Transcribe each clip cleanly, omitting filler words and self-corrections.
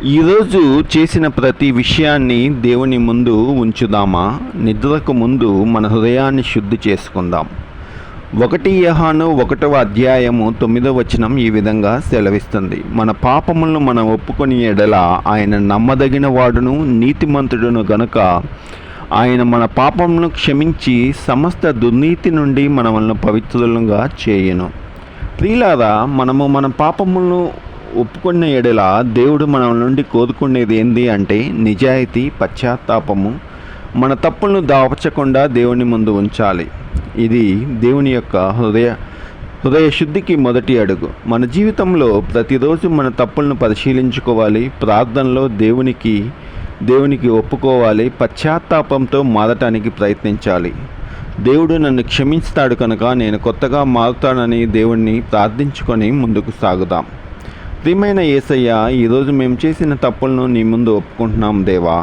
ఈరోజు చేసిన ప్రతి విషయాన్ని దేవుని ముందు ఉంచుదామా? నిద్రకు ముందు మన హృదయాన్ని శుద్ధి చేసుకుందాం. 1 యోహాను 1వ అధ్యాయము 9వ వచనం ఈ విధంగా సెలవిస్తుంది. మన పాపములను మనం ఒప్పుకొని ఎడల ఆయన నమ్మదగిన వాడును నీతిమంతుడును గనుక ఆయన మన పాపములను క్షమించి సమస్త దుర్నీతి నుండి మనల్ని పవిత్రులుగా చేయును. ప్రియులారా, మనము మన పాపములను ఒప్పుకున్న ఎడల దేవుడు మన నుండి కోరుకునేది ఏంది అంటే నిజాయితీ, పశ్చాత్తాపము. మన తప్పులను దాచకుండా దేవుని ముందు ఉంచాలి. ఇది దేవుని యొక్క హృదయ శుద్ధికి మొదటి అడుగు. మన జీవితంలో ప్రతిరోజు మన తప్పులను పరిశీలించుకోవాలి. ప్రార్థనలో దేవునికి ఒప్పుకోవాలి. పశ్చాత్తాపంతో మారటానికి ప్రయత్నించాలి. దేవుడు నన్ను క్షమిస్తాడు కనుక నేను కొత్తగా మారుతానని దేవుణ్ణి ప్రార్థించుకొని ముందుకు సాగుదాం. ప్రియమైన యేసయ్య, ఈరోజు మేము చేసిన తప్పులను నీ ముందు ఒప్పుకుంటున్నాం దేవా.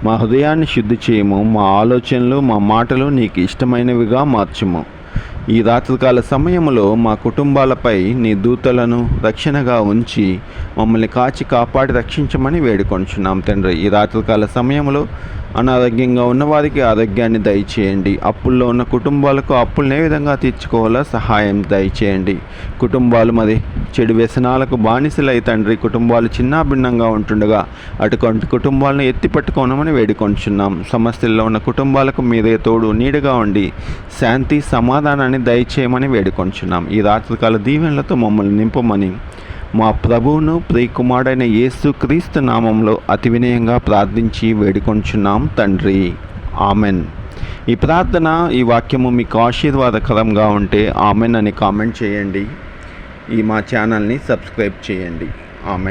మా హృదయాన్ని శుద్ధి చేయము. మా ఆలోచనలు, మా మాటలు నీకు ఇష్టమైనవిగా మార్చుము. ఈ రాత్రికాల సమయంలో మా కుటుంబాలపై నీ దూతలను రక్షణగా ఉంచి మమ్మల్ని కాపాడి రక్షించమని వేడుకొంచున్నాం తండ్రి. ఈ రాత్రికాల సమయంలో అనారోగ్యంగా ఉన్నవారికి ఆరోగ్యాన్ని దయచేయండి. అప్పుల్లో ఉన్న కుటుంబాలకు అప్పులను ఏ విధంగా తీర్చుకోవాలో సహాయం దయచేయండి. కుటుంబాలు చెడు వ్యసనాలకు బానిసలై తండ్రి కుటుంబాలు చిన్నాభిన్నంగా ఉంటుండగా అటువంటి కుటుంబాలను ఎత్తిపట్టుకోనమని వేడుకొంచున్నాం. సమస్యల్లో ఉన్న కుటుంబాలకు మీరే తోడు నీడగా ఉండి శాంతి సమాధానాన్ని దయచేయమని వేడుకొంచున్నాం. ఈ రాత్రికాల దీవెనలతో మమ్మల్ని నింపమని మా ప్రభువును ప్రియకుమారుడైన యేసుక్రీస్తు నామంలో అతి వినయంగా ప్రార్థించి వేడుకొంచున్నాం తండ్రి. ఆమెన్. ఈ ప్రార్థన, ఈ వాక్యము మీకు ఆశీర్వాదకరంగా ఉంటే ఆమెన్ అని కామెంట్ చేయండి. మా ఛానల్ని సబ్స్క్రైబ్ చేయండి. ఆమెన్.